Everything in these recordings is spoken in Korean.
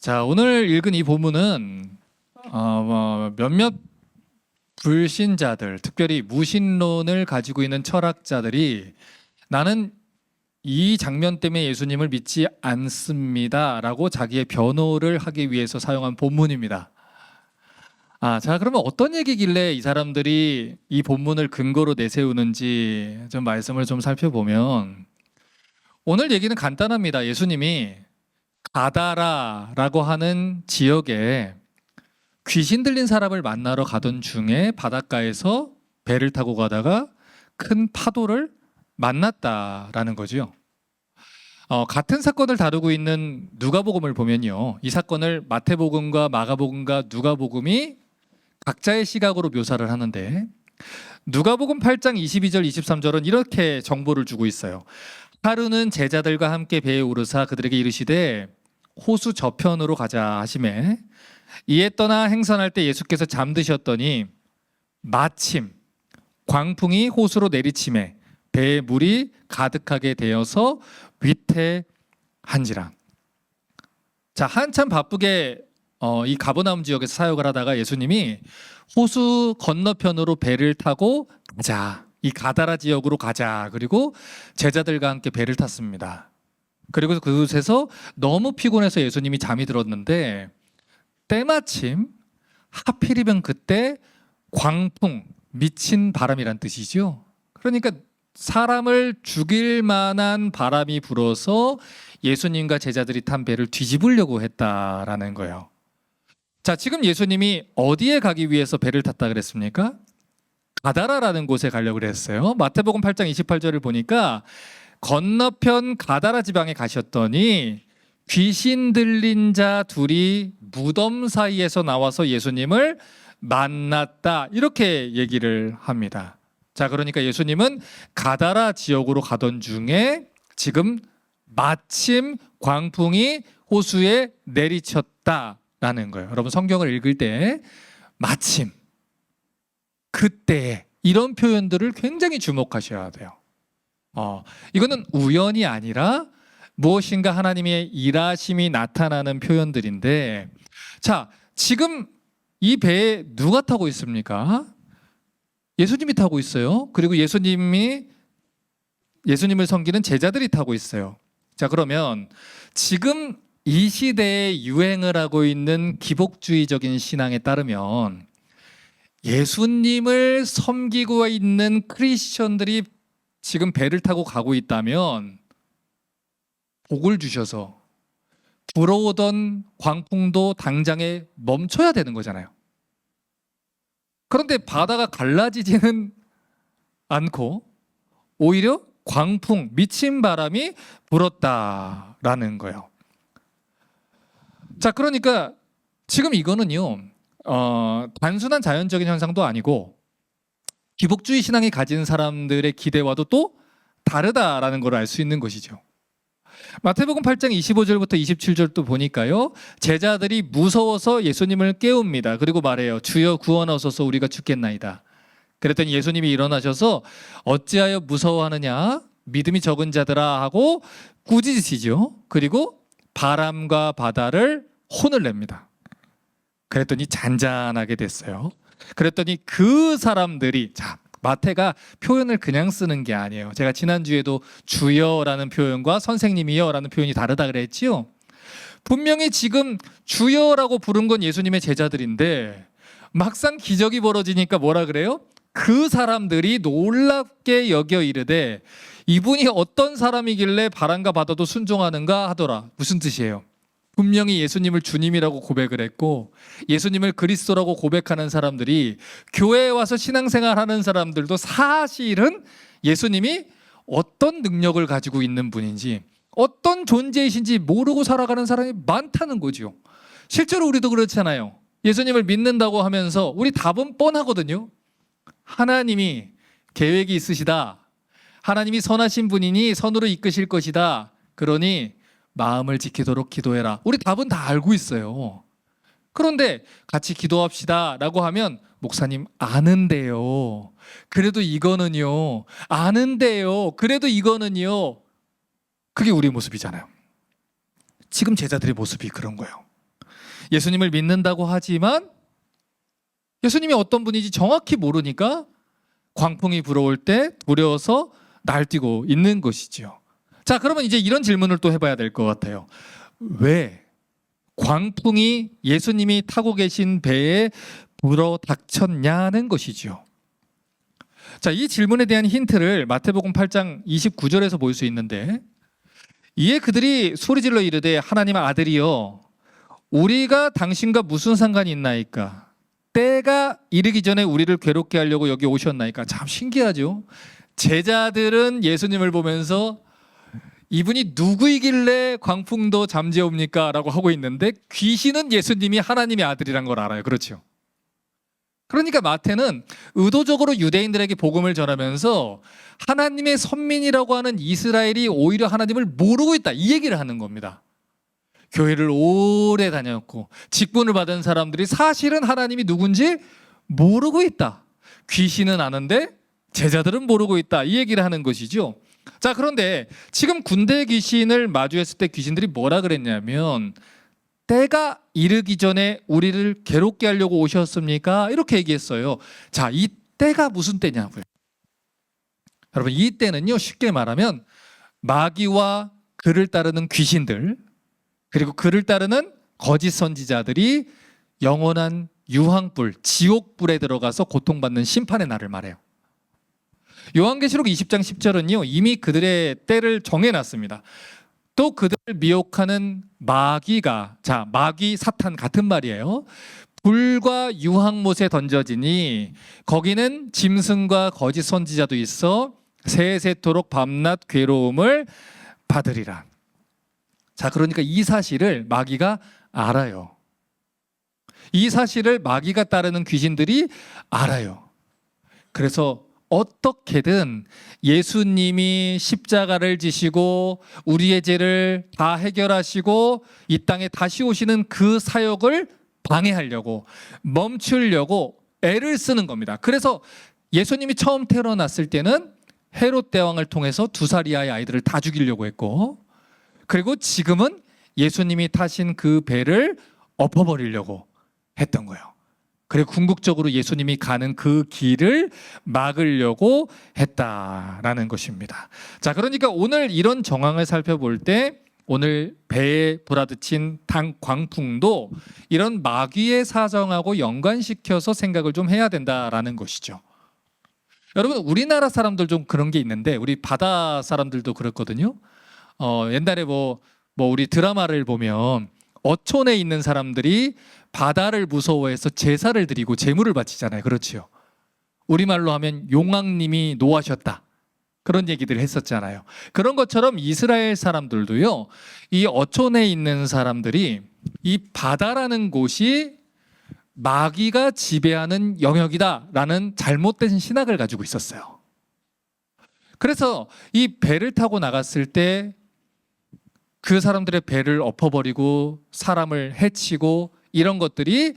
자, 오늘 읽은 이 본문은 몇몇 불신자들, 특별히 무신론을 가지고 있는 철학자들이 나는 이 장면 때문에 예수님을 믿지 않습니다라고 자기의 변호를 하기 위해서 사용한 본문입니다. 자, 그러면 어떤 얘기길래 이 사람들이 이 본문을 근거로 내세우는지 좀 말씀을 좀 살펴보면, 오늘 얘기는 간단합니다. 예수님이 가다라라고 하는 지역에 귀신 들린 사람을 만나러 가던 중에 바닷가에서 배를 타고 가다가 큰 파도를 만났다라는 거죠. 같은 사건을 다루고 있는 누가복음을 보면요, 이 사건을 마태복음과 마가복음과 누가복음이 각자의 시각으로 묘사를 하는데, 누가복음 8장 22절 23절은 이렇게 정보를 주고 있어요. 하루는 제자들과 함께 배에 오르사 그들에게 이르시되 호수 저편으로 가자 하시매 이에 떠나 행선할 때 예수께서 잠드셨더니 마침 광풍이 호수로 내리치매 배에 물이 가득하게 되어서 위태한지라. 자, 한참 바쁘게 이 가버나움 지역에서 사역을 하다가 예수님이 호수 건너편으로 배를 타고 가자, 이 가다라 지역으로 가자, 그리고 제자들과 함께 배를 탔습니다. 그리고 그곳에서 너무 피곤해서 예수님이 잠이 들었는데 때마침 하필이면 그때 광풍, 미친 바람이란 뜻이죠. 그러니까 사람을 죽일 만한 바람이 불어서 예수님과 제자들이 탄 배를 뒤집으려고 했다라는 거예요. 자, 지금 예수님이 어디에 가기 위해서 배를 탔다 그랬습니까? 가다라라는 곳에 가려고 그랬어요. 마태복음 8장 28절을 보니까 건너편 가다라 지방에 가셨더니 귀신 들린 자 둘이 무덤 사이에서 나와서 예수님을 만났다, 이렇게 얘기를 합니다. 자, 그러니까 예수님은 가다라 지역으로 가던 중에 지금 마침 광풍이 호수에 내리쳤다라는 거예요. 여러분, 성경을 읽을 때 마침, 그때, 이런 표현들을 굉장히 주목하셔야 돼요. 이거는 우연이 아니라 무엇인가 하나님의 일하심이 나타나는 표현들인데, 자, 지금 이 배에 누가 타고 있습니까? 예수님이 타고 있어요. 그리고 예수님을 섬기는 제자들이 타고 있어요. 자, 그러면 지금 이 시대에 유행을 하고 있는 기복주의적인 신앙에 따르면 예수님을 섬기고 있는 크리스천들이 지금 배를 타고 가고 있다면 복을 주셔서 불어오던 광풍도 당장에 멈춰야 되는 거잖아요. 그런데 바다가 갈라지지는 않고 오히려 광풍, 미친 바람이 불었다라는 거예요. 자, 그러니까 지금 이거는요, 단순한 자연적인 현상도 아니고 기복주의 신앙이 가진 사람들의 기대와도 또 다르다라는 걸 알 수 있는 것이죠. 마태복음 8장 25절부터 27절도 보니까요, 제자들이 무서워서 예수님을 깨웁니다. 그리고 말해요. 주여 구원하소서, 우리가 죽겠나이다. 그랬더니 예수님이 일어나셔서 어찌하여 무서워하느냐, 믿음이 적은 자들아 하고 꾸짖으시죠. 그리고 바람과 바다를 혼을 냅니다. 그랬더니 잔잔하게 됐어요. 그랬더니 그 사람들이, 자, 마태가 표현을 그냥 쓰는 게 아니에요. 제가 지난주에도 주여라는 표현과 선생님이여라는 표현이 다르다 그랬지요. 분명히 지금 주여라고 부른 건 예수님의 제자들인데 막상 기적이 벌어지니까 뭐라 그래요? 그 사람들이 놀랍게 여겨 이르되 이분이 어떤 사람이길래 바람과 바다도 순종하는가 하더라. 무슨 뜻이에요? 분명히 예수님을 주님이라고 고백을 했고 예수님을 그리스도라고 고백하는 사람들이, 교회에 와서 신앙생활하는 사람들도 사실은 예수님이 어떤 능력을 가지고 있는 분인지, 어떤 존재이신지 모르고 살아가는 사람이 많다는 거죠. 실제로 우리도 그렇잖아요. 예수님을 믿는다고 하면서 우리 답은 뻔하거든요. 하나님이 계획이 있으시다. 하나님이 선하신 분이니 선으로 이끄실 것이다. 그러니 마음을 지키도록 기도해라. 우리 답은 다 알고 있어요. 그런데 같이 기도합시다 라고 하면 목사님 아는데요. 그래도 이거는요. 아는데요. 그래도 이거는요. 그게 우리 모습이잖아요. 지금 제자들의 모습이 그런 거예요. 예수님을 믿는다고 하지만 예수님이 어떤 분인지 정확히 모르니까 광풍이 불어올 때 두려워서 날뛰고 있는 것이죠. 자, 그러면 이제 이런 질문을 또 해봐야 될 것 같아요. 왜 광풍이 예수님이 타고 계신 배에 불어 닥쳤냐는 것이죠. 자, 이 질문에 대한 힌트를 마태복음 8장 29절에서 볼 수 있는데, 이에 그들이 소리질러 이르되 하나님의 아들이여 우리가 당신과 무슨 상관이 있나이까? 때가 이르기 전에 우리를 괴롭게 하려고 여기 오셨나이까? 참 신기하죠. 제자들은 예수님을 보면서 이분이 누구이길래 광풍도 잠재웁니까? 라고 하고 있는데 귀신은 예수님이 하나님의 아들이란 걸 알아요. 그렇죠? 그러니까 마태는 의도적으로 유대인들에게 복음을 전하면서 하나님의 선민이라고 하는 이스라엘이 오히려 하나님을 모르고 있다, 이 얘기를 하는 겁니다. 교회를 오래 다녔고 직분을 받은 사람들이 사실은 하나님이 누군지 모르고 있다. 귀신은 아는데 제자들은 모르고 있다, 이 얘기를 하는 것이죠. 자, 그런데 지금 군대 귀신을 마주했을 때 귀신들이 뭐라 그랬냐면 때가 이르기 전에 우리를 괴롭게 하려고 오셨습니까? 이렇게 얘기했어요. 자, 이 때가 무슨 때냐고요. 여러분, 이 때는요, 쉽게 말하면 마귀와 그를 따르는 귀신들, 그리고 그를 따르는 거짓 선지자들이 영원한 유황불, 지옥불에 들어가서 고통받는 심판의 날을 말해요. 요한계시록 20장 10절은요 이미 그들의 때를 정해놨습니다. 또 그들을 미혹하는 마귀가, 자, 마귀 사탄 같은 말이에요. 불과 유황못에 던져지니 거기는 짐승과 거짓 선지자도 있어 세세토록 밤낮 괴로움을 받으리라. 자, 그러니까 이 사실을 마귀가 알아요. 이 사실을 마귀가 따르는 귀신들이 알아요. 그래서 어떻게든 예수님이 십자가를 지시고 우리의 죄를 다 해결하시고 이 땅에 다시 오시는 그 사역을 방해하려고, 멈추려고 애를 쓰는 겁니다. 그래서 예수님이 처음 태어났을 때는 헤롯 대왕을 통해서 2살 이하의 아이들을 다 죽이려고 했고, 그리고 지금은 예수님이 타신 그 배를 엎어버리려고 했던 거예요. 그리고 궁극적으로 예수님이 가는 그 길을 막으려고 했다라는 것입니다. 자, 그러니까 오늘 이런 정황을 살펴볼 때 오늘 배에 불어닥친 광풍도 이런 마귀의 사정하고 연관시켜서 생각을 좀 해야 된다라는 것이죠. 여러분, 우리나라 사람들 좀 그런 게 있는데, 우리 바다 사람들도 그렇거든요. 옛날에 뭐 우리 드라마를 보면 어촌에 있는 사람들이 바다를 무서워해서 제사를 드리고 제물을 바치잖아요. 그렇죠. 우리말로 하면 용왕님이 노하셨다, 그런 얘기들을 했었잖아요. 그런 것처럼 이스라엘 사람들도요, 이 어촌에 있는 사람들이 이 바다라는 곳이 마귀가 지배하는 영역이다라는 잘못된 신학을 가지고 있었어요. 그래서 이 배를 타고 나갔을 때 그 사람들의 배를 엎어버리고 사람을 해치고 이런 것들이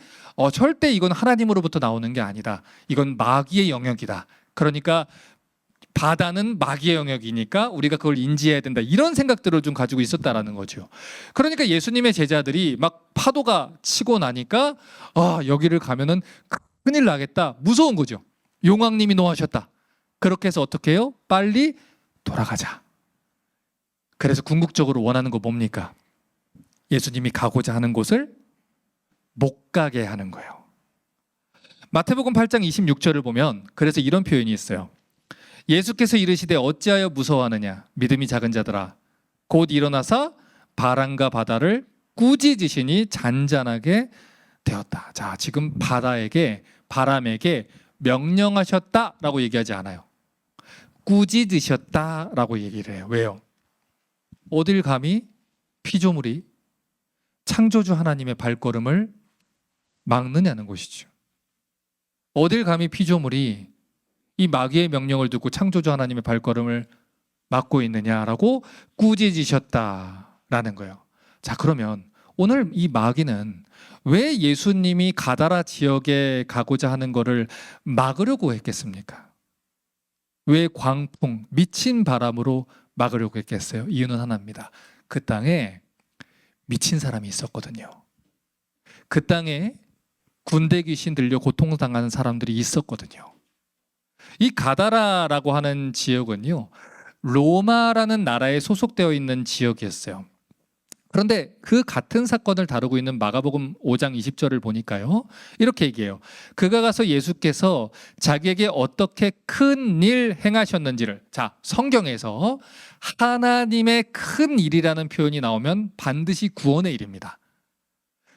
절대 이건 하나님으로부터 나오는 게 아니다, 이건 마귀의 영역이다, 그러니까 바다는 마귀의 영역이니까 우리가 그걸 인지해야 된다, 이런 생각들을 좀 가지고 있었다라는 거죠. 그러니까 예수님의 제자들이 막 파도가 치고 나니까 여기를 가면은 큰일 나겠다, 무서운 거죠. 용왕님이 노하셨다. 그렇게 해서 어떻게 해요? 빨리 돌아가자. 그래서 궁극적으로 원하는 거 뭡니까? 예수님이 가고자 하는 곳을 못 가게 하는 거예요. 마태복음 8장 26절을 보면 그래서 이런 표현이 있어요. 예수께서 이르시되 어찌하여 무서워하느냐, 믿음이 작은 자들아, 곧 일어나사 바람과 바다를 꾸짖으시니 잔잔하게 되었다. 자, 지금 바다에게, 바람에게 명령하셨다라고 얘기하지 않아요. 꾸짖으셨다라고 얘기를 해요. 왜요? 어딜 감히 피조물이 창조주 하나님의 발걸음을 막느냐는 것이죠. 어딜 감히 피조물이 이 마귀의 명령을 듣고 창조주 하나님의 발걸음을 막고 있느냐라고 꾸짖으셨다라는 거예요. 자, 그러면 오늘 이 마귀는 왜 예수님이 가다라 지역에 가고자 하는 것을 막으려고 했겠습니까? 왜 광풍, 미친 바람으로 막으려고 했겠어요? 이유는 하나입니다. 그 땅에 미친 사람이 있었거든요. 그 땅에 군대 귀신 들려 고통당하는 사람들이 있었거든요. 이 가다라라고 하는 지역은요, 로마라는 나라에 소속되어 있는 지역이었어요. 그런데 그 같은 사건을 다루고 있는 마가복음 5장 20절을 보니까요, 이렇게 얘기해요. 그가 가서 예수께서 자기에게 어떻게 큰 일 행하셨는지를, 자, 성경에서 하나님의 큰 일이라는 표현이 나오면 반드시 구원의 일입니다.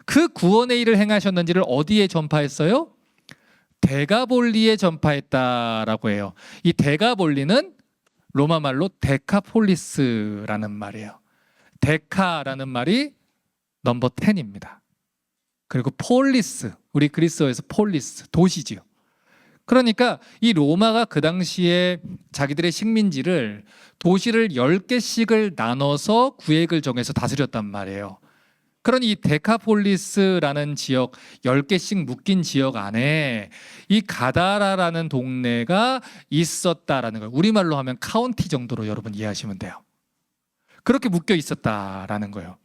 그 구원의 일을 행하셨는지를 어디에 전파했어요? 데가볼리에 전파했다라고 해요. 이 데가볼리는 로마 말로 데카폴리스라는 말이에요. 데카라는 말이 넘버 10입니다. 그리고 폴리스, 우리 그리스어에서 폴리스, 도시지요. 그러니까 이 로마가 그 당시에 자기들의 식민지를 도시를 10개씩을 나눠서 구획을 정해서 다스렸단 말이에요. 그러니 이 데카폴리스라는 지역, 10개씩 묶인 지역 안에 이 가다라라는 동네가 있었다라는 거예요. 우리말로 하면 카운티 정도로 여러분 이해하시면 돼요. 그렇게 묶여 있었다라는 거예요.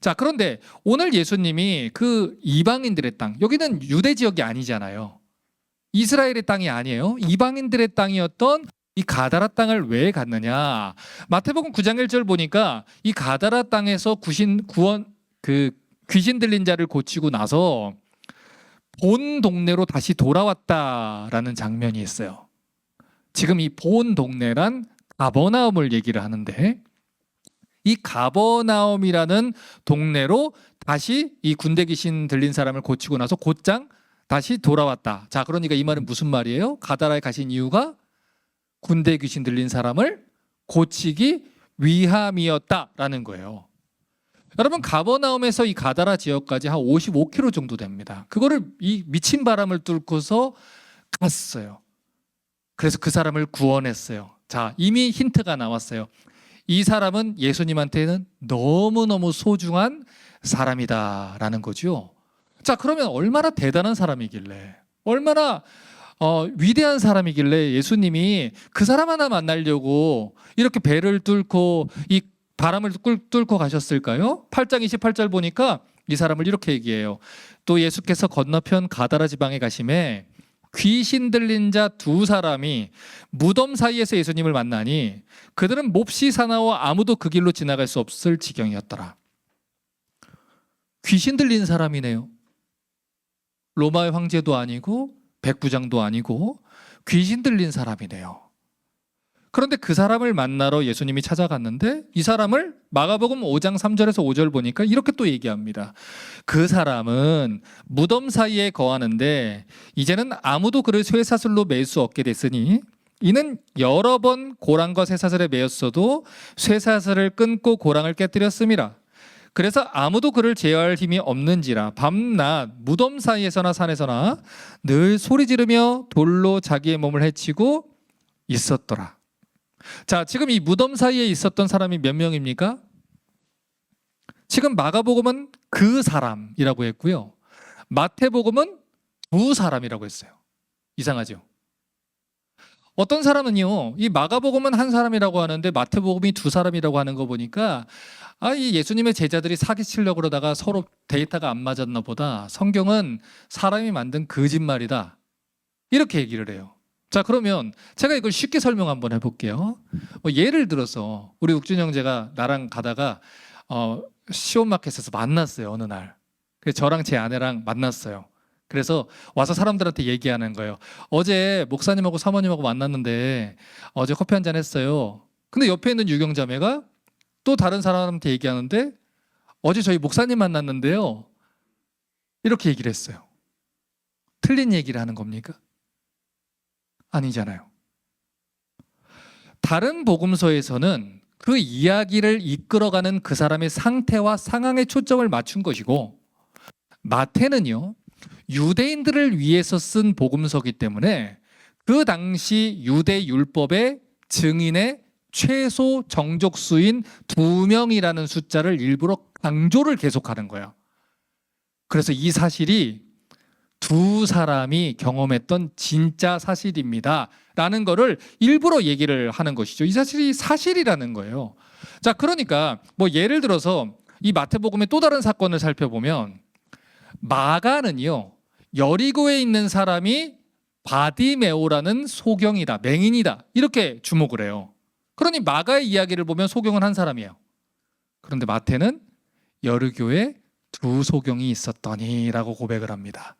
자, 그런데 오늘 예수님이 그 이방인들의 땅, 여기는 유대 지역이 아니잖아요. 이스라엘의 땅이 아니에요. 이방인들의 땅이었던 이 가다라 땅을 왜 갔느냐? 마태복음 9장 1절 보니까 이 가다라 땅에서 귀신 들린 자를 고치고 나서 본 동네로 다시 돌아왔다라는 장면이 있어요. 지금 이 본 동네란 가버나움을 얘기를 하는데, 이 가버나움이라는 동네로 다시 이 군대 귀신 들린 사람을 고치고 나서 곧장 다시 돌아왔다. 자, 그러니까 이 말은 무슨 말이에요? 가다라에 가신 이유가 군대 귀신 들린 사람을 고치기 위함이었다라는 거예요. 여러분, 가버나움에서 이 가다라 지역까지 한 55km 정도 됩니다. 그거를 이 미친 바람을 뚫고서 갔어요. 그래서 그 사람을 구원했어요. 자, 이미 힌트가 나왔어요. 이 사람은 예수님한테는 너무너무 소중한 사람이다라는 거죠. 자, 그러면 얼마나 대단한 사람이길래, 얼마나 위대한 사람이길래 예수님이 그 사람 하나 만나려고 이렇게 배를 뚫고 이 바람을 뚫고 가셨을까요? 8장 28절 보니까 이 사람을 이렇게 얘기해요. 또 예수께서 건너편 가다라 지방에 가심에 귀신 들린 자 2사람이 무덤 사이에서 예수님을 만나니 그들은 몹시 사나워 아무도 그 길로 지나갈 수 없을 지경이었더라. 귀신 들린 사람이네요. 로마의 황제도 아니고 백부장도 아니고 귀신 들린 사람이네요. 그런데 그 사람을 만나러 예수님이 찾아갔는데 이 사람을 마가복음 5장 3절에서 5절 보니까 이렇게 또 얘기합니다. 그 사람은 무덤 사이에 거하는데 이제는 아무도 그를 쇠사슬로 매일 수 없게 됐으니 이는 여러 번 고랑과 쇠사슬에 매였어도 쇠사슬을 끊고 고랑을 깨뜨렸음이라. 그래서 아무도 그를 제어할 힘이 없는지라 밤낮 무덤 사이에서나 산에서나 늘 소리 지르며 돌로 자기의 몸을 해치고 있었더라. 자, 지금 이 무덤 사이에 있었던 사람이 몇 명입니까? 지금 마가복음은 그 사람이라고 했고요. 마태복음은 2사람이라고 했어요. 이상하죠? 어떤 사람은요, 이 마가복음은 한 사람이라고 하는데 마태복음이 2사람이라고 하는 거 보니까 이 예수님의 제자들이 사기치려고 그러다가 서로 데이터가 안 맞았나 보다. 성경은 사람이 만든 거짓말이다. 이렇게 얘기를 해요. 자, 그러면 제가 이걸 쉽게 설명 한번 해볼게요. 예를 들어서 우리 욱준 형제가 나랑 가다가 시온마켓에서 만났어요. 어느 날. 그래서 저랑 제 아내랑 만났어요. 그래서 와서 사람들한테 얘기하는 거예요. 어제 목사님하고 사모님하고 만났는데 어제 커피 한잔 했어요. 근데 옆에 있는 유경자매가 또 다른 사람한테 얘기하는데 어제 저희 목사님 만났는데요. 이렇게 얘기를 했어요. 틀린 얘기를 하는 겁니까? 아니잖아요. 다른 복음서에서는 그 이야기를 이끌어가는 그 사람의 상태와 상황에 초점을 맞춘 것이고, 마태는요, 유대인들을 위해서 쓴 복음서이기 때문에 그 당시 유대 율법의 증인의 최소 정족수인 2명이라는 숫자를 일부러 강조를 계속하는 거예요. 그래서 이 사실이 2사람이 경험했던 진짜 사실입니다 라는 거를 일부러 얘기를 하는 것이죠. 이 사실이 사실이라는 거예요. 자, 그러니까 뭐 예를 들어서 이 마태복음의 또 다른 사건을 살펴보면 마가는요, 여리고에 있는 사람이 바디메오라는 소경이다, 맹인이다, 이렇게 주목을 해요. 그러니 마가의 이야기를 보면 소경은 한 사람이에요. 그런데 마태는 여리고에 두 소경이 있었더니라고 고백을 합니다.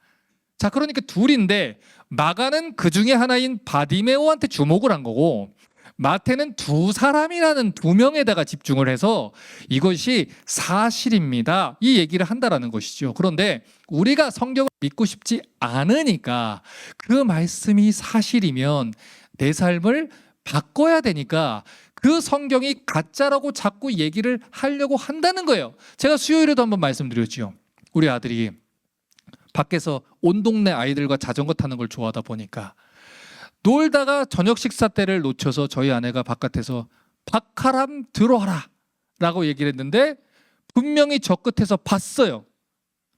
자, 그러니까 둘인데 마가는 그 중에 하나인 바디메오한테 주목을 한 거고, 마태는 두 사람이라는 두 명에다가 집중을 해서 이것이 사실입니다, 이 얘기를 한다라는 것이죠. 그런데 우리가 성경을 믿고 싶지 않으니까, 그 말씀이 사실이면 내 삶을 바꿔야 되니까 그 성경이 가짜라고 자꾸 얘기를 하려고 한다는 거예요. 제가 수요일에도 한번 말씀드렸죠. 우리 아들이 밖에서 온 동네 아이들과 자전거 타는 걸 좋아하다 보니까 놀다가 저녁 식사 때를 놓쳐서 저희 아내가 바깥에서 박하람 들어와라 라고 얘기를 했는데, 분명히 저 끝에서 봤어요.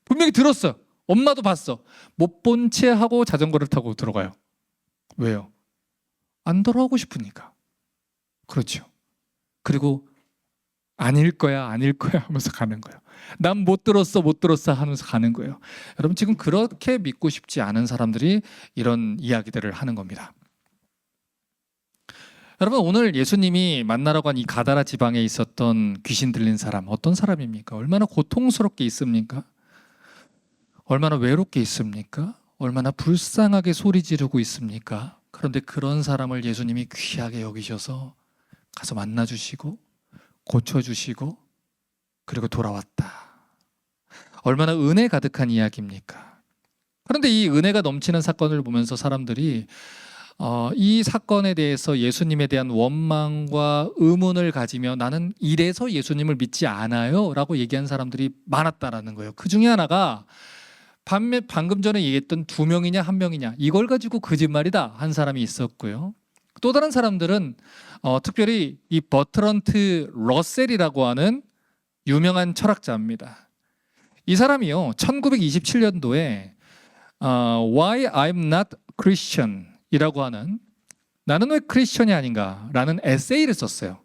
분명히 들었어요. 엄마도 봤어. 못 본 채 하고 자전거를 타고 들어가요. 왜요? 안 돌아오고 싶으니까. 그렇죠. 그리고 아닐 거야 하면서 가는 거예요. 난 못 들었어 하면서 가는 거예요. 여러분, 지금 그렇게 믿고 싶지 않은 사람들이 이런 이야기들을 하는 겁니다. 여러분, 오늘 예수님이 만나라고 한 이 가다라 지방에 있었던 귀신 들린 사람, 어떤 사람입니까? 얼마나 고통스럽게 있습니까? 얼마나 외롭게 있습니까? 얼마나 불쌍하게 소리 지르고 있습니까? 그런데 그런 사람을 예수님이 귀하게 여기셔서 가서 만나주시고 고쳐주시고 그리고 돌아왔다. 얼마나 은혜 가득한 이야기입니까? 그런데 이 은혜가 넘치는 사건을 보면서 사람들이 이 사건에 대해서 예수님에 대한 원망과 의문을 가지며 나는 이래서 예수님을 믿지 않아요 라고 얘기한 사람들이 많았다라는 거예요. 그 중에 하나가 방금 전에 얘기했던 2명이냐 1명이냐 이걸 가지고 거짓말이다 한 사람이 있었고요. 또 다른 사람들은 특별히 이 버트런트 러셀이라고 하는 유명한 철학자입니다. 이 사람이요, 1927년도에 Why I'm Not Christian 이라고 하는, 나는 왜 크리스천이 아닌가 라는 에세이를 썼어요.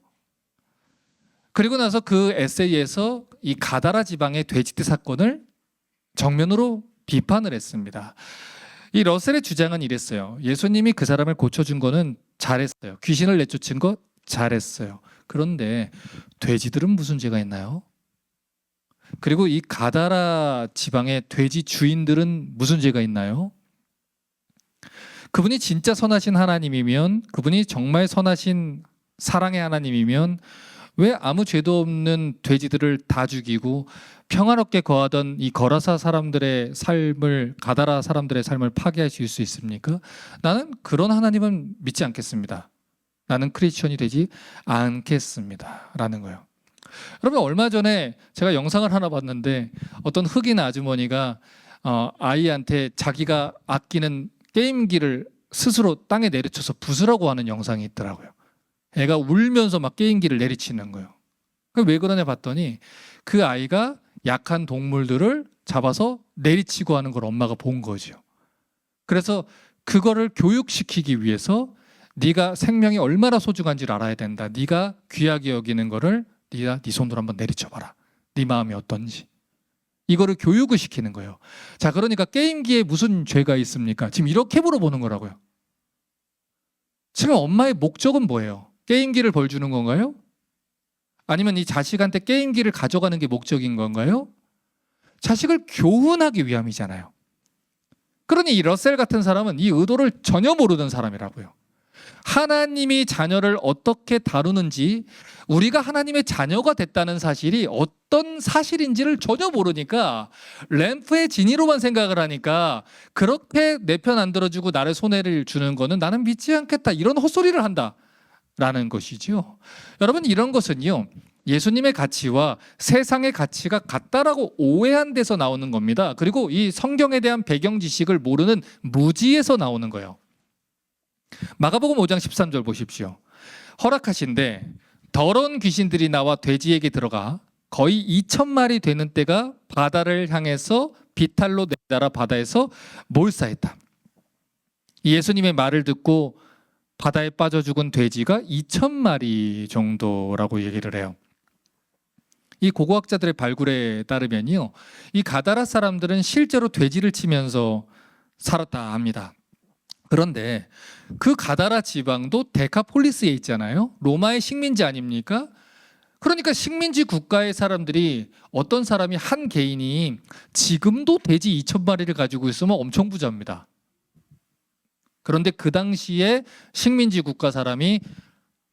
그리고 나서 그 에세이에서 이 가다라 지방의 돼지떼 사건을 정면으로 비판을 했습니다. 이 러셀의 주장은 이랬어요. 예수님이 그 사람을 고쳐준 거는 잘했어요. 귀신을 내쫓은 거 잘했어요. 그런데 돼지들은 무슨 죄가 있나요? 그리고 이 가다라 지방의 돼지 주인들은 무슨 죄가 있나요? 그분이 진짜 선하신 하나님이면, 그분이 정말 선하신 사랑의 하나님이면 왜 아무 죄도 없는 돼지들을 다 죽이고 평화롭게 거하던 이 거라사 사람들의 삶을, 가다라 사람들의 삶을 파괴하실 수 있습니까? 나는 그런 하나님은 믿지 않겠습니다. 나는 크리스천이 되지 않겠습니다 라는 거예요. 여러분, 얼마 전에 제가 영상을 하나 봤는데 어떤 흑인 아주머니가 아이한테 자기가 아끼는 게임기를 스스로 땅에 내리쳐서 부수라고 하는 영상이 있더라고요. 애가 울면서 막 게임기를 내리치는 거예요. 왜 그러냐 봤더니 그 아이가 약한 동물들을 잡아서 내리치고 하는 걸 엄마가 본 거죠. 그래서 그거를 교육시키기 위해서 네가 생명이 얼마나 소중한지를 알아야 된다. 네가 귀하게 여기는 거를 네가 네 손으로 한번 내리쳐봐라. 네 마음이 어떤지. 이거를 교육을 시키는 거예요. 자, 그러니까 게임기에 무슨 죄가 있습니까? 지금 이렇게 물어보는 거라고요. 지금 엄마의 목적은 뭐예요? 게임기를 벌 주는 건가요? 아니면 이 자식한테 게임기를 가져가는 게 목적인 건가요? 자식을 교훈하기 위함이잖아요. 그러니 이 러셀 같은 사람은 이 의도를 전혀 모르는 사람이라고요. 하나님이 자녀를 어떻게 다루는지, 우리가 하나님의 자녀가 됐다는 사실이 어떤 사실인지를 전혀 모르니까 램프의 진위로만 생각을 하니까 그렇게 내 편 안 들어주고 나를 손해를 주는 거는 나는 믿지 않겠다, 이런 헛소리를 한다라는 것이죠. 여러분, 이런 것은요, 예수님의 가치와 세상의 가치가 같다라고 오해한 데서 나오는 겁니다. 그리고 이 성경에 대한 배경 지식을 모르는 무지에서 나오는 거예요. 마가복음 5장 13절 보십시오. 허락하신데 더러운 귀신들이 나와 돼지에게 들어가 거의 2,000마리 되는 떼가 바다를 향해서 비탈로 내달아 바다에서 몰사했다. 예수님의 말을 듣고 바다에 빠져 죽은 돼지가 2,000마리 정도라고 얘기를 해요. 이 고고학자들의 발굴에 따르면요, 이 가다라 사람들은 실제로 돼지를 치면서 살았다 합니다. 그런데 그 가다라 지방도 데카폴리스에 있잖아요. 로마의 식민지 아닙니까? 그러니까 식민지 국가의 사람들이, 어떤 사람이, 한 개인이 지금도 돼지 2,000마리를 가지고 있으면 엄청 부자입니다. 그런데 그 당시에 식민지 국가 사람이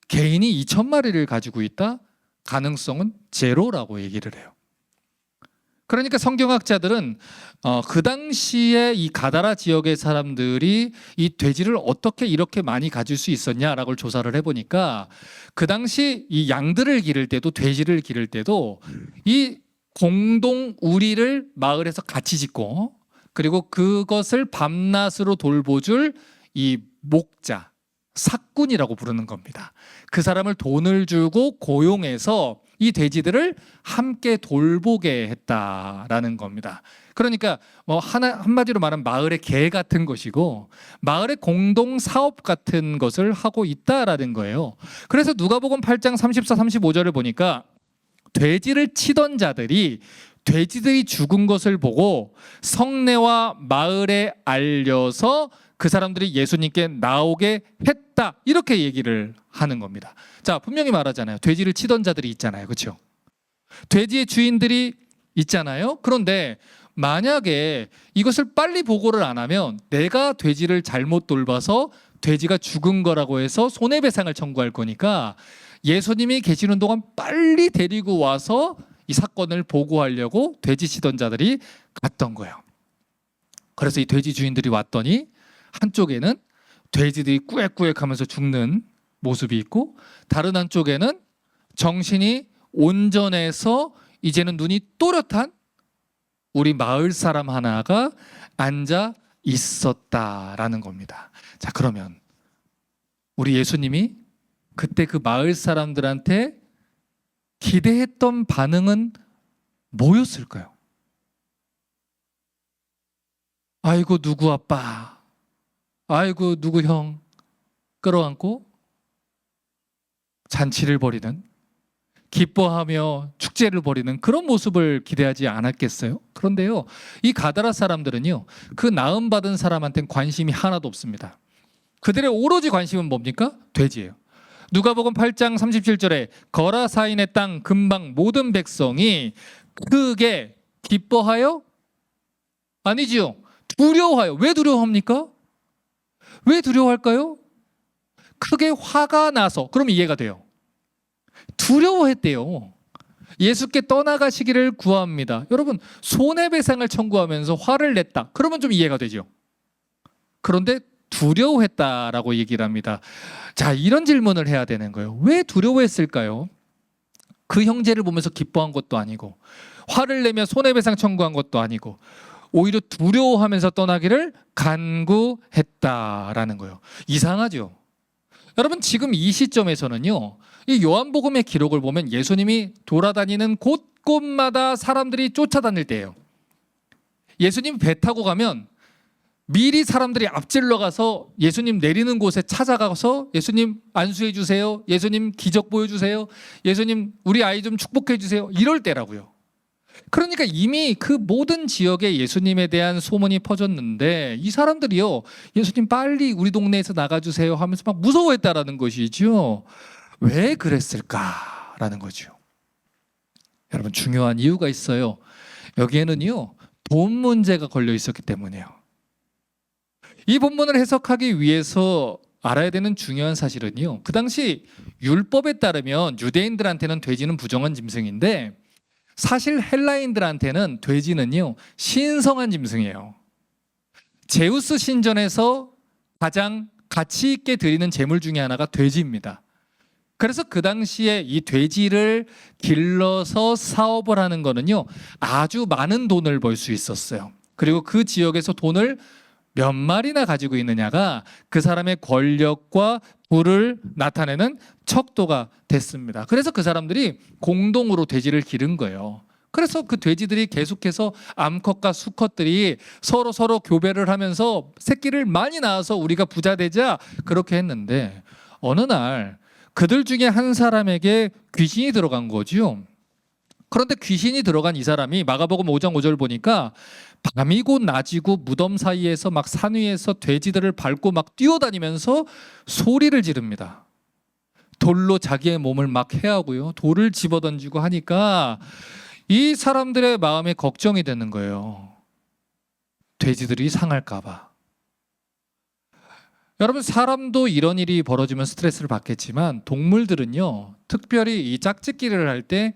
개인이 2,000마리를 가지고 있다? 가능성은 제로라고 얘기를 해요. 그러니까 성경학자들은 그 당시에 이 가다라 지역의 사람들이 이 돼지를 어떻게 이렇게 많이 가질 수 있었냐라고 조사를 해보니까, 그 당시 이 양들을 기를 때도, 돼지를 기를 때도 이 공동 우리를 마을에서 같이 짓고, 그리고 그것을 밤낮으로 돌보줄 이 목자, 삭군이라고 부르는 겁니다. 그 사람을 돈을 주고 고용해서 이 돼지들을 함께 돌보게 했다라는 겁니다. 그러니까 뭐 한마디로 말하면 마을의 개 같은 것이고, 마을의 공동 사업 같은 것을 하고 있다라는 거예요. 그래서 누가복음 8장 34, 35절을 보니까 돼지를 치던 자들이 돼지들이 죽은 것을 보고 성내와 마을에 알려서 그 사람들이 예수님께 나오게 했다, 이렇게 얘기를 하는 겁니다. 자, 분명히 말하잖아요. 돼지를 치던 자들이 있잖아요. 그렇죠? 돼지의 주인들이 있잖아요. 그런데 만약에 이것을 빨리 보고를 안 하면 내가 돼지를 잘못 돌봐서 돼지가 죽은 거라고 해서 손해배상을 청구할 거니까, 예수님이 계시는 동안 빨리 데리고 와서 이 사건을 보고하려고 돼지 치던 자들이 갔던 거예요. 그래서 이 돼지 주인들이 왔더니 한쪽에는 돼지들이 꾸역꾸역 하면서 죽는 모습이 있고, 다른 한쪽에는 정신이 온전해서 이제는 눈이 또렷한 우리 마을 사람 하나가 앉아 있었다라는 겁니다. 자, 그러면 우리 예수님이 그때 그 마을 사람들한테 기대했던 반응은 뭐였을까요? 아이고 누구 아빠, 아이고 누구 형, 끌어안고 잔치를 벌이는, 기뻐하며 축제를 벌이는 그런 모습을 기대하지 않았겠어요? 그런데요, 이 가다라 사람들은요, 그 나음받은 사람한테는 관심이 하나도 없습니다. 그들의 오로지 관심은 뭡니까? 돼지예요. 누가복음 8장 37절에 거라사인의 땅 근방 모든 백성이 크게 기뻐하여? 아니지요, 두려워하여. 왜 두려워합니까? 왜 두려워할까요? 크게 화가 나서. 그럼 이해가 돼요. 두려워했대요. 예수께 떠나가시기를 구합니다. 여러분, 손해배상을 청구하면서 화를 냈다, 그러면 좀 이해가 되죠. 그런데 두려워했다라고 얘기를 합니다. 자, 이런 질문을 해야 되는 거예요. 왜 두려워했을까요? 그 형제를 보면서 기뻐한 것도 아니고, 화를 내며 손해배상 청구한 것도 아니고, 오히려 두려워하면서 떠나기를 간구했다라는 거예요. 이상하죠? 여러분, 지금 이 시점에서는요, 이 요한복음의 기록을 보면 예수님이 돌아다니는 곳곳마다 사람들이 쫓아다닐 때예요. 예수님 배 타고 가면 미리 사람들이 앞질러 가서 예수님 내리는 곳에 찾아가서 예수님 안수해 주세요, 예수님 기적 보여주세요, 예수님 우리 아이 좀 축복해 주세요, 이럴 때라고요. 그러니까 이미 그 모든 지역에 예수님에 대한 소문이 퍼졌는데, 이 사람들이요, 예수님 빨리 우리 동네에서 나가주세요 하면서 막 무서워했다라는 것이죠. 왜 그랬을까라는 거죠. 여러분, 중요한 이유가 있어요. 여기에는요, 돈 문제가 걸려 있었기 때문이에요. 이 본문을 해석하기 위해서 알아야 되는 중요한 사실은요, 그 당시 율법에 따르면 유대인들한테는 돼지는 부정한 짐승인데, 사실 헬라인들한테는 돼지는요, 신성한 짐승이에요. 제우스 신전에서 가장 가치 있게 드리는 제물 중에 하나가 돼지입니다. 그래서 그 당시에 이 돼지를 길러서 사업을 하는 거는요, 아주 많은 돈을 벌 수 있었어요. 그리고 그 지역에서 돈을 몇 마리나 가지고 있느냐가 그 사람의 권력과 부를 나타내는 척도가 됐습니다. 그래서 그 사람들이 공동으로 돼지를 기른 거예요. 그래서 그 돼지들이 계속해서 암컷과 수컷들이 서로 교배를 하면서 새끼를 많이 낳아서 우리가 부자 되자, 그렇게 했는데, 어느 날 그들 중에 한 사람에게 귀신이 들어간 거죠. 그런데 귀신이 들어간 이 사람이 마가복음 5장 5절 보니까 밤이고 낮이고 무덤 사이에서 막 산 위에서 돼지들을 밟고 막 뛰어다니면서 소리를 지릅니다. 돌로 자기의 몸을 막 해하고요. 돌을 집어던지고 하니까 이 사람들의 마음에 걱정이 되는 거예요. 돼지들이 상할까 봐. 여러분, 사람도 이런 일이 벌어지면 스트레스를 받겠지만 동물들은요, 특별히 이 짝짓기를 할 때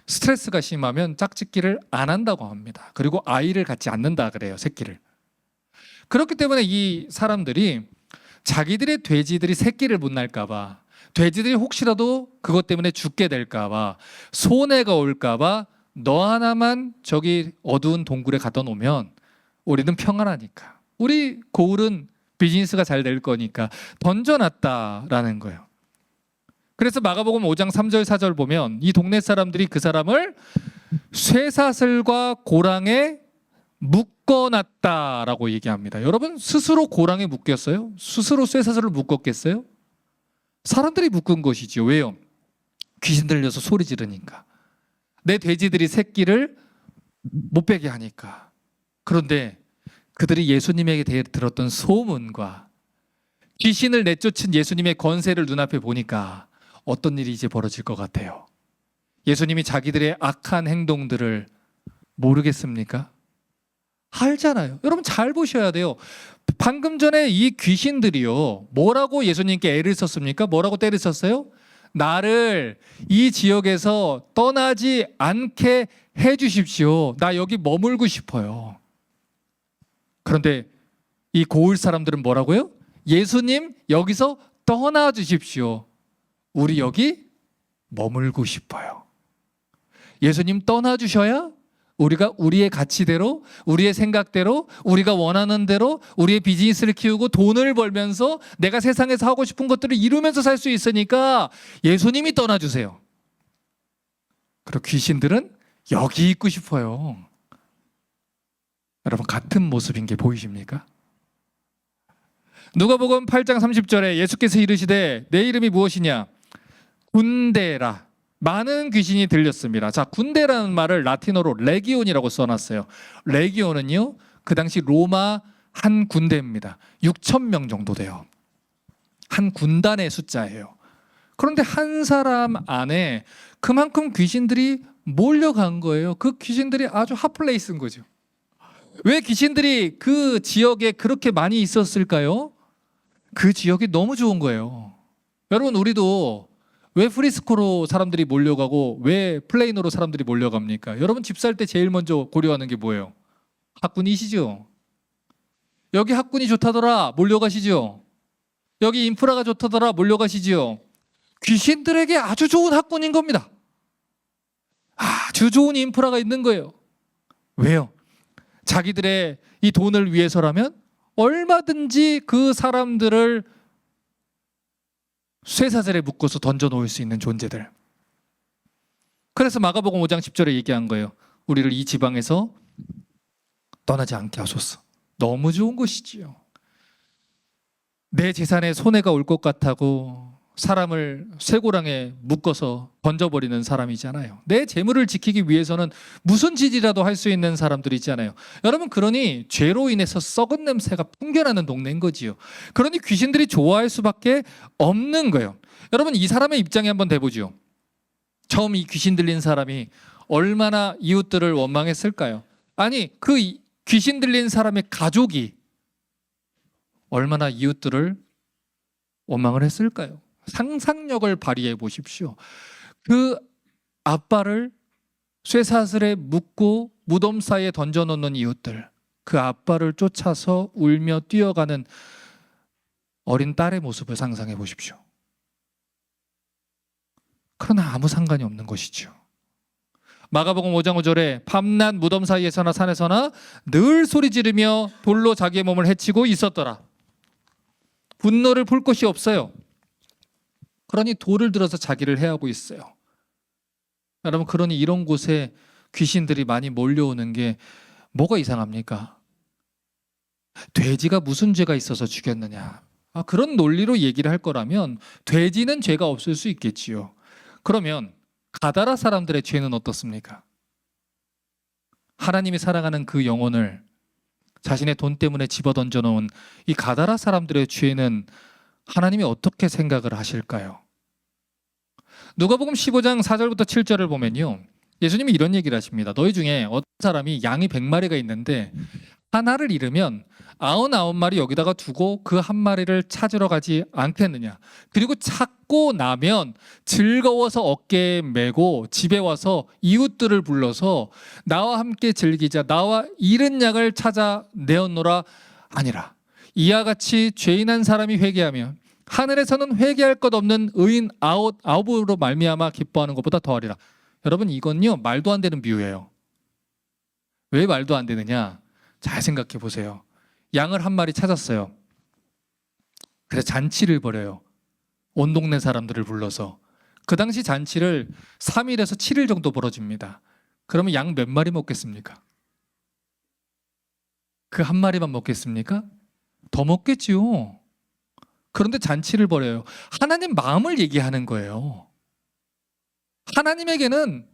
스트레스가 심하면 짝짓기를 안 한다고 합니다. 그리고 아이를 갖지 않는다 그래요, 새끼를. 그렇기 때문에 이 사람들이 자기들의 돼지들이 새끼를 못 낳을까 봐, 돼지들이 혹시라도 그것 때문에 죽게 될까 봐, 손해가 올까 봐 너 하나만 저기 어두운 동굴에 갖다 놓으면 우리는 평안하니까, 우리 고을은 비즈니스가 잘 될 거니까 던져놨다라는 거예요. 그래서 마가복음 5장 3절 4절 보면 이 동네 사람들이 그 사람을 쇠사슬과 고랑에 묶어놨다라고 얘기합니다. 여러분, 스스로 고랑에 묶였어요? 스스로 쇠사슬을 묶었겠어요? 사람들이 묶은 것이죠. 왜요? 귀신 들려서 소리 지르니까. 내 돼지들이 새끼를 못 빼게 하니까. 그런데 그들이 예수님에게 대해 들었던 소문과 귀신을 내쫓은 예수님의 권세를 눈앞에 보니까 어떤 일이 이제 벌어질 것 같아요? 예수님이 자기들의 악한 행동들을 모르겠습니까? 알잖아요. 여러분, 잘 보셔야 돼요. 방금 전에 이 귀신들이요, 뭐라고 예수님께 애를 썼습니까? 뭐라고 때를 썼어요? 나를 이 지역에서 떠나지 않게 해주십시오. 나 여기 머물고 싶어요. 그런데 이 고을 사람들은 뭐라고요? 예수님, 여기서 떠나 주십시오. 우리 여기 머물고 싶어요. 예수님 떠나 주셔야 우리가 우리의 가치대로, 우리의 생각대로, 우리가 원하는 대로 우리의 비즈니스를 키우고 돈을 벌면서 내가 세상에서 하고 싶은 것들을 이루면서 살 수 있으니까 예수님이 떠나 주세요. 그리고 귀신들은 여기 있고 싶어요. 여러분, 같은 모습인 게 보이십니까? 누가복음 8장 30절에 예수께서 이르시되 내 이름이 무엇이냐? 군대라. 많은 귀신이 들렸습니다. 자, 군대라는 말을 라틴어로 레기온이라고 써놨어요. 레기온은요, 그 당시 로마 한 군대입니다. 6,000명 정도 돼요. 한 군단의 숫자예요. 그런데 한 사람 안에 그만큼 귀신들이 몰려간 거예요. 그 귀신들이 아주 핫플레이스인 거죠. 왜 귀신들이 그 지역에 그렇게 많이 있었을까요? 그 지역이 너무 좋은 거예요. 여러분, 우리도 왜 프리스코로 사람들이 몰려가고 왜 플레이노로 사람들이 몰려갑니까? 여러분, 집 살 때 제일 먼저 고려하는 게 뭐예요? 학군이시죠? 여기 학군이 좋다더라, 몰려가시죠? 여기 인프라가 좋다더라, 몰려가시지요? 귀신들에게 아주 좋은 학군인 겁니다. 아주 좋은 인프라가 있는 거예요. 왜요? 자기들의 이 돈을 위해서라면 얼마든지 그 사람들을 쇠사슬에 묶어서 던져놓을 수 있는 존재들. 그래서 마가복음 5장 10절에 얘기한 거예요. 우리를 이 지방에서 떠나지 않게 하소서. 너무 좋은 것이지요. 내 재산에 손해가 올 것 같다고 사람을 쇠고랑에 묶어서 던져버리는 사람이잖아요. 내 재물을 지키기 위해서는 무슨 짓이라도 할 수 있는 사람들이 있잖아요. 여러분, 그러니 죄로 인해서 썩은 냄새가 풍겨나는 동네인 거지요. 그러니 귀신들이 좋아할 수밖에 없는 거예요. 여러분, 이 사람의 입장에 한번 대보죠. 처음 이 귀신 들린 사람이 얼마나 이웃들을 원망했을까요? 아니, 그 귀신 들린 사람의 가족이 얼마나 이웃들을 원망을 했을까요? 상상력을 발휘해 보십시오. 그 아빠를 쇠사슬에 묶고 무덤 사이에 던져놓는 이웃들, 그 아빠를 쫓아서 울며 뛰어가는 어린 딸의 모습을 상상해 보십시오. 그러나 아무 상관이 없는 것이죠. 마가복음 5장 5절에 밤낮 무덤 사이에서나 산에서나 늘 소리 지르며 돌로 자기의 몸을 해치고 있었더라. 분노를 풀 곳이 없어요. 그러니 돌을 들어서 자기를 해하고 있어요. 여러분, 그러니 이런 곳에 귀신들이 많이 몰려오는 게 뭐가 이상합니까? 돼지가 무슨 죄가 있어서 죽였느냐? 그런 논리로 얘기를 할 거라면 돼지는 죄가 없을 수 있겠지요. 그러면 가다라 사람들의 죄는 어떻습니까? 하나님이 사랑하는 그 영혼을 자신의 돈 때문에 집어던져 놓은 이 가다라 사람들의 죄는 하나님이 어떻게 생각을 하실까요? 누가복음 15장 4절부터 7절을 보면요, 예수님이 이런 얘기를 하십니다. 너희 중에 어떤 사람이 양이 100마리가 있는데 하나를 잃으면 99마리 여기다가 두고 그 한 마리를 찾으러 가지 않겠느냐? 그리고 찾고 나면 즐거워서 어깨에 메고 집에 와서 이웃들을 불러서 나와 함께 즐기자, 나와 잃은 양을 찾아내었노라 아니라. 이와 같이 죄인한 사람이 회개하면 하늘에서는 회개할 것 없는 의인 아홉으로 말미암아 기뻐하는 것보다 더하리라. 여러분, 이건요 말도 안 되는 비유예요. 왜 말도 안 되느냐? 잘 생각해 보세요. 양을 한 마리 찾았어요. 그래서 잔치를 벌여요. 온 동네 사람들을 불러서. 그 당시 잔치를 3일에서 7일 정도 벌어집니다. 그러면 양 몇 마리 먹겠습니까? 그 한 마리만 먹겠습니까? 더 먹겠지요. 그런데 잔치를 벌여요. 하나님 마음을 얘기하는 거예요. 하나님에게는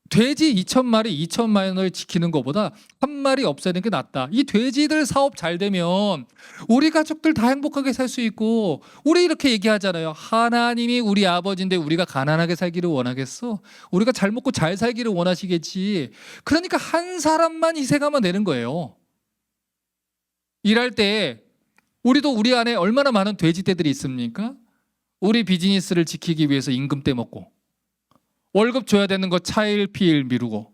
돼지 2,000마리, 2,000만원을 지키는 것보다 한 마리 없애는 게 낫다. 이 돼지들 사업 잘 되면 우리 가족들 다 행복하게 살 수 있고, 우리 이렇게 얘기하잖아요. 하나님이 우리 아버지인데 우리가 가난하게 살기를 원하겠어? 우리가 잘 먹고 잘 살기를 원하시겠지. 그러니까 한 사람만 희생하면 되는 거예요. 일할 때 우리도 우리 안에 얼마나 많은 돼지떼들이 있습니까? 우리 비즈니스를 지키기 위해서 임금 떼먹고, 월급 줘야 되는 거 차일 피일 미루고,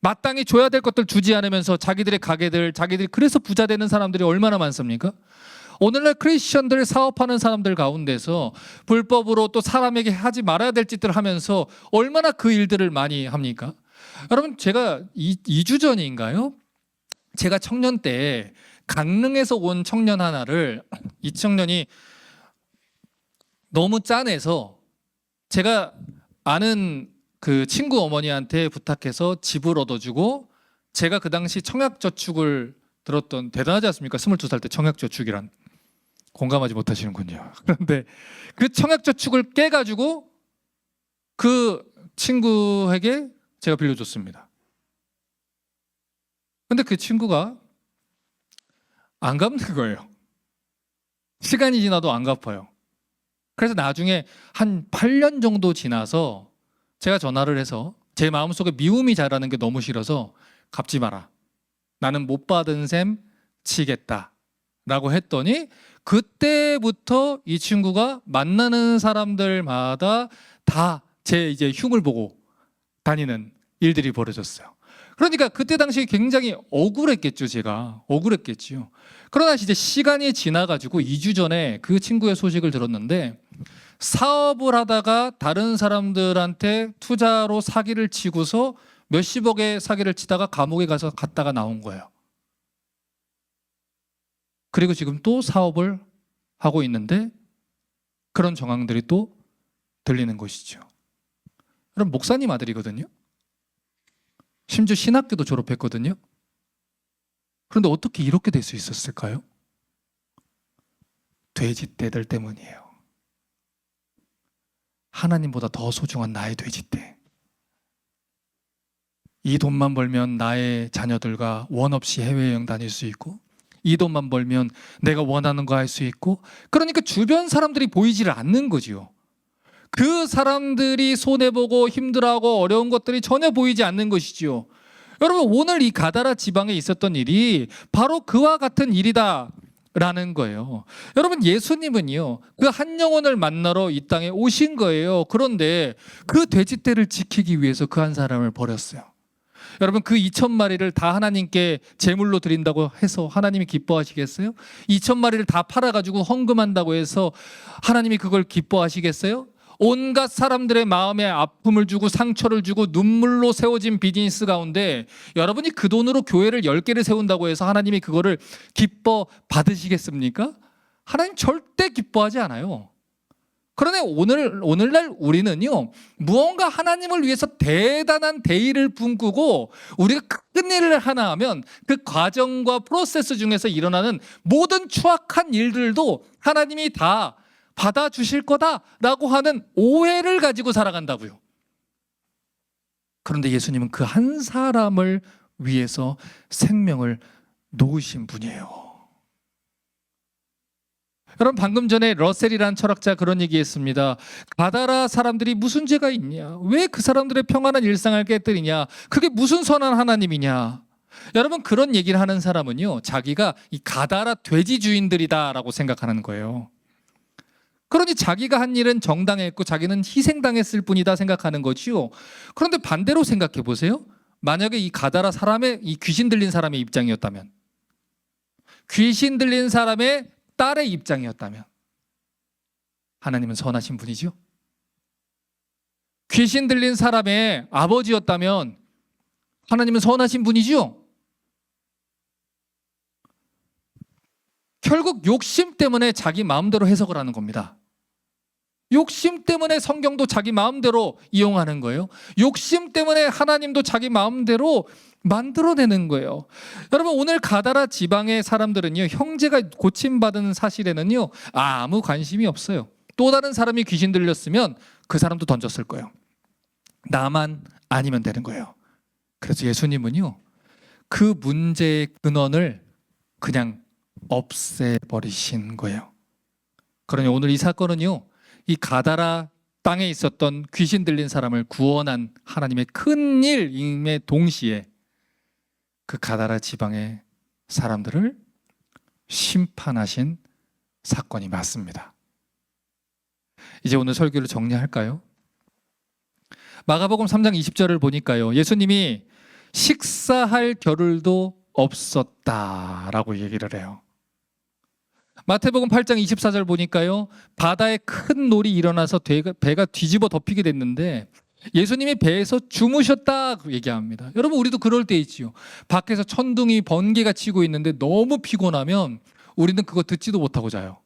마땅히 줘야 될 것들 주지 않으면서 자기들의 가게들, 자기들이 그래서 부자 되는 사람들이 얼마나 많습니까? 오늘날 크리스천들 사업하는 사람들 가운데서 불법으로 또 사람에게 하지 말아야 될 짓들을 하면서 얼마나 그 일들을 많이 합니까? 여러분, 제가 2주 전인가요? 제가 청년 때 강릉에서 온 청년 하나를, 이 청년이 너무 짠해서 제가 아는 그 친구 어머니한테 부탁해서 집을 얻어주고, 제가 그 당시 청약저축을 들었던, 대단하지 않습니까? 22살 때 청약저축이란. 공감하지 못하시는군요. 그런데 그 청약저축을 깨가지고 그 친구에게 제가 빌려줬습니다. 근데 그 친구가 안 갚는 거예요. 시간이 지나도 안 갚아요. 그래서 나중에 한 8년 정도 지나서 제가 전화를 해서 제 마음속에 미움이 자라는 게 너무 싫어서 갚지 마라. 나는 못 받은 셈 치겠다. 라고 했더니 그때부터 이 친구가 만나는 사람들마다 다 제 이제 흉을 보고 다니는 일들이 벌어졌어요. 그러니까 그때 당시 굉장히 억울했겠죠, 제가. 억울했겠지요. 그러나 이제 시간이 지나가지고 2주 전에 그 친구의 소식을 들었는데, 사업을 하다가 다른 사람들한테 투자로 사기를 치고서 몇십억의 사기를 치다가 감옥에 가서 갔다가 나온 거예요. 그리고 지금 또 사업을 하고 있는데 그런 정황들이 또 들리는 것이죠. 그럼 목사님 아들이거든요. 심지어 신학교도 졸업했거든요. 그런데 어떻게 이렇게 될 수 있었을까요? 돼지떼들 때문이에요. 하나님보다 더 소중한 나의 돼지떼. 이 돈만 벌면 나의 자녀들과 원 없이 해외여행 다닐 수 있고, 이 돈만 벌면 내가 원하는 거 할 수 있고, 그러니까 주변 사람들이 보이지를 않는 거지요. 그 사람들이 손해보고 힘들어하고 어려운 것들이 전혀 보이지 않는 것이지요. 여러분, 오늘 이 가다라 지방에 있었던 일이 바로 그와 같은 일이다 라는 거예요. 여러분, 예수님은요 그 한 영혼을 만나러 이 땅에 오신 거예요. 그런데 그 돼지떼를 지키기 위해서 그 한 사람을 버렸어요. 여러분, 그 2,000마리를 다 하나님께 제물로 드린다고 해서 하나님이 기뻐하시겠어요? 2,000마리를 다 팔아가지고 헌금한다고 해서 하나님이 그걸 기뻐하시겠어요? 온갖 사람들의 마음에 아픔을 주고 상처를 주고 눈물로 세워진 비즈니스 가운데 여러분이 그 돈으로 교회를 10개를 세운다고 해서 하나님이 그거를 기뻐 받으시겠습니까? 하나님 절대 기뻐하지 않아요. 그런데 오늘날 우리는요 무언가 하나님을 위해서 대단한 대의를 품고 우리가 큰 일을 하나 하면 그 과정과 프로세스 중에서 일어나는 모든 추악한 일들도 하나님이 다 받아주실 거다라고 하는 오해를 가지고 살아간다고요. 그런데 예수님은 그 한 사람을 위해서 생명을 놓으신 분이에요. 여러분, 방금 전에 러셀이라는 철학자 그런 얘기했습니다. 가다라 사람들이 무슨 죄가 있냐? 왜 그 사람들의 평안한 일상을 깨뜨리냐? 그게 무슨 선한 하나님이냐? 여러분, 그런 얘기를 하는 사람은요, 자기가 이 가다라 돼지 주인들이다라고 생각하는 거예요. 그러니 자기가 한 일은 정당했고 자기는 희생당했을 뿐이다 생각하는 거지요. 그런데 반대로 생각해 보세요. 만약에 이 가다라 사람의, 이 귀신 들린 사람의 입장이었다면, 귀신 들린 사람의 딸의 입장이었다면, 하나님은 선하신 분이죠. 귀신 들린 사람의 아버지였다면 하나님은 선하신 분이죠. 결국 욕심 때문에 자기 마음대로 해석을 하는 겁니다. 욕심 때문에 성경도 자기 마음대로 이용하는 거예요. 욕심 때문에 하나님도 자기 마음대로 만들어내는 거예요. 여러분, 오늘 가다라 지방의 사람들은요, 형제가 고침받은 사실에는요, 아무 관심이 없어요. 또 다른 사람이 귀신 들렸으면 그 사람도 던졌을 거예요. 나만 아니면 되는 거예요. 그래서 예수님은요, 그 문제의 근원을 그냥 없애버리신 거예요. 그러니 오늘 이 사건은요, 이 가다라 땅에 있었던 귀신 들린 사람을 구원한 하나님의 큰 일임에 동시에 그 가다라 지방의 사람들을 심판하신 사건이 맞습니다. 이제 오늘 설교를 정리할까요? 마가복음 3장 20절을 보니까요, 예수님이 식사할 겨를도 없었다라고 얘기를 해요. 마태복음 8장 24절 보니까요, 바다에 큰 놀이 일어나서 배가 뒤집어 덮이게 됐는데 예수님이 배에서 주무셨다고 얘기합니다. 여러분, 우리도 그럴 때 있지요. 밖에서 천둥이 번개가 치고 있는데 너무 피곤하면 우리는 그거 듣지도 못하고 자요.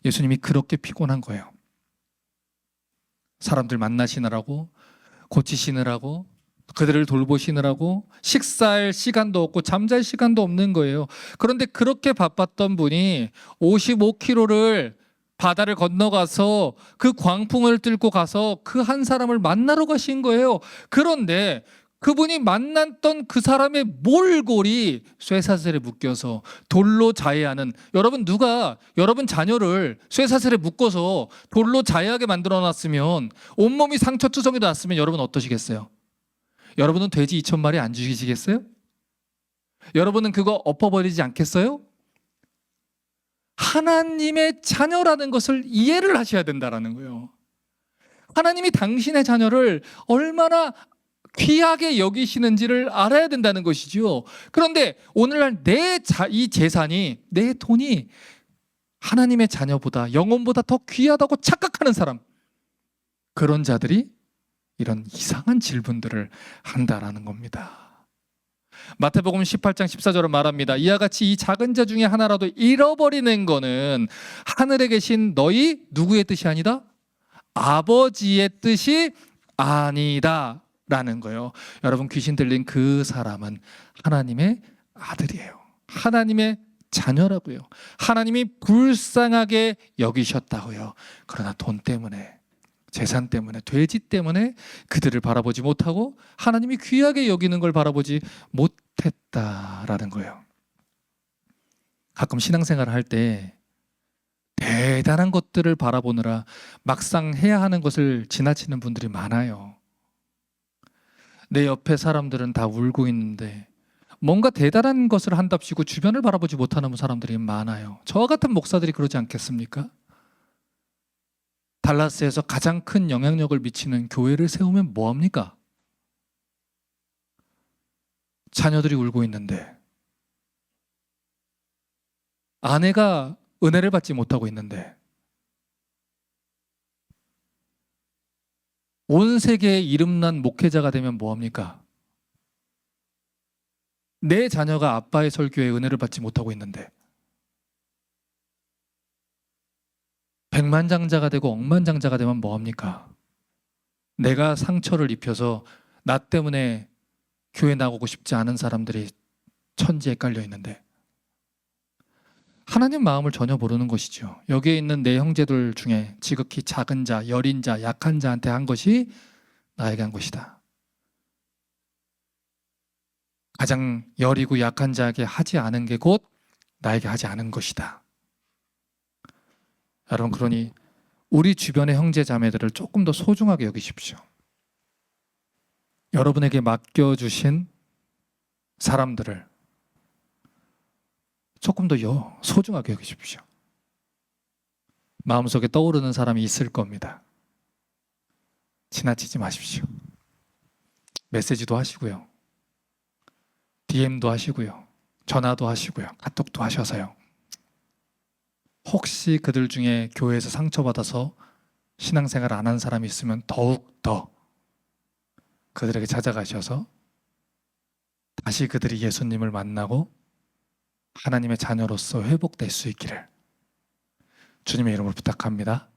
예수님이 그렇게 피곤한 거예요. 사람들 만나시느라고, 고치시느라고, 그들을 돌보시느라고 식사할 시간도 없고 잠잘 시간도 없는 거예요. 그런데 그렇게 바빴던 분이 55km를 바다를 건너가서 그 광풍을 뚫고 가서 그 한 사람을 만나러 가신 거예요. 그런데 그분이 만났던 그 사람의 몰골이 쇠사슬에 묶여서 돌로 자해하는, 여러분, 누가 여러분 자녀를 쇠사슬에 묶어서 돌로 자해하게 만들어 놨으면, 온몸이 상처투성이 났으면 여러분 어떠시겠어요? 여러분은 돼지 2,000마리 안 죽이시겠어요? 여러분은 그거 엎어버리지 않겠어요? 하나님의 자녀라는 것을 이해를 하셔야 된다는 거예요. 하나님이 당신의 자녀를 얼마나 귀하게 여기시는지를 알아야 된다는 것이죠. 그런데 오늘날 이 재산이, 내 돈이 하나님의 자녀보다, 영혼보다 더 귀하다고 착각하는 사람, 그런 자들이 이런 이상한 질문들을 한다라는 겁니다. 마태복음 18장 14절은 말합니다. 이와 같이 이 작은 자 중에 하나라도 잃어버리는 거는 하늘에 계신 너희 누구의 뜻이 아니다? 아버지의 뜻이 아니다 라는 거예요. 여러분, 귀신 들린 그 사람은 하나님의 아들이에요. 하나님의 자녀라고요. 하나님이 불쌍하게 여기셨다고요. 그러나 돈 때문에, 재산 때문에, 돼지 때문에 그들을 바라보지 못하고 하나님이 귀하게 여기는 걸 바라보지 못했다라는 거예요. 가끔 신앙생활을 할 때 대단한 것들을 바라보느라 막상 해야 하는 것을 지나치는 분들이 많아요. 내 옆에 사람들은 다 울고 있는데 뭔가 대단한 것을 한답시고 주변을 바라보지 못하는 사람들이 많아요. 저와 같은 목사들이 그러지 않겠습니까? 달라스에서 가장 큰 영향력을 미치는 교회를 세우면 뭐합니까? 자녀들이 울고 있는데, 아내가 은혜를 받지 못하고 있는데, 온 세계에 이름난 목회자가 되면 뭐합니까? 내 자녀가 아빠의 설교에 은혜를 받지 못하고 있는데, 백만장자가 되고 억만장자가 되면 뭐합니까? 내가 상처를 입혀서 나 때문에 교회 나오고 싶지 않은 사람들이 천지에 깔려 있는데, 하나님 마음을 전혀 모르는 것이죠. 여기에 있는 내 형제들 중에 지극히 작은 자, 여린 자, 약한 자한테 한 것이 나에게 한 것이다. 가장 여리고 약한 자에게 하지 않은 게 곧 나에게 하지 않은 것이다. 여러분, 그러니 우리 주변의 형제 자매들을 조금 더 소중하게 여기십시오. 여러분에게 맡겨주신 사람들을 조금 더 소중하게 여기십시오. 마음속에 떠오르는 사람이 있을 겁니다. 지나치지 마십시오. 메시지도 하시고요. DM도 하시고요. 전화도 하시고요. 카톡도 하셔서요. 혹시 그들 중에 교회에서 상처받아서 신앙생활 안 한 사람이 있으면 더욱 더 그들에게 찾아가셔서 다시 그들이 예수님을 만나고 하나님의 자녀로서 회복될 수 있기를 주님의 이름으로 부탁합니다.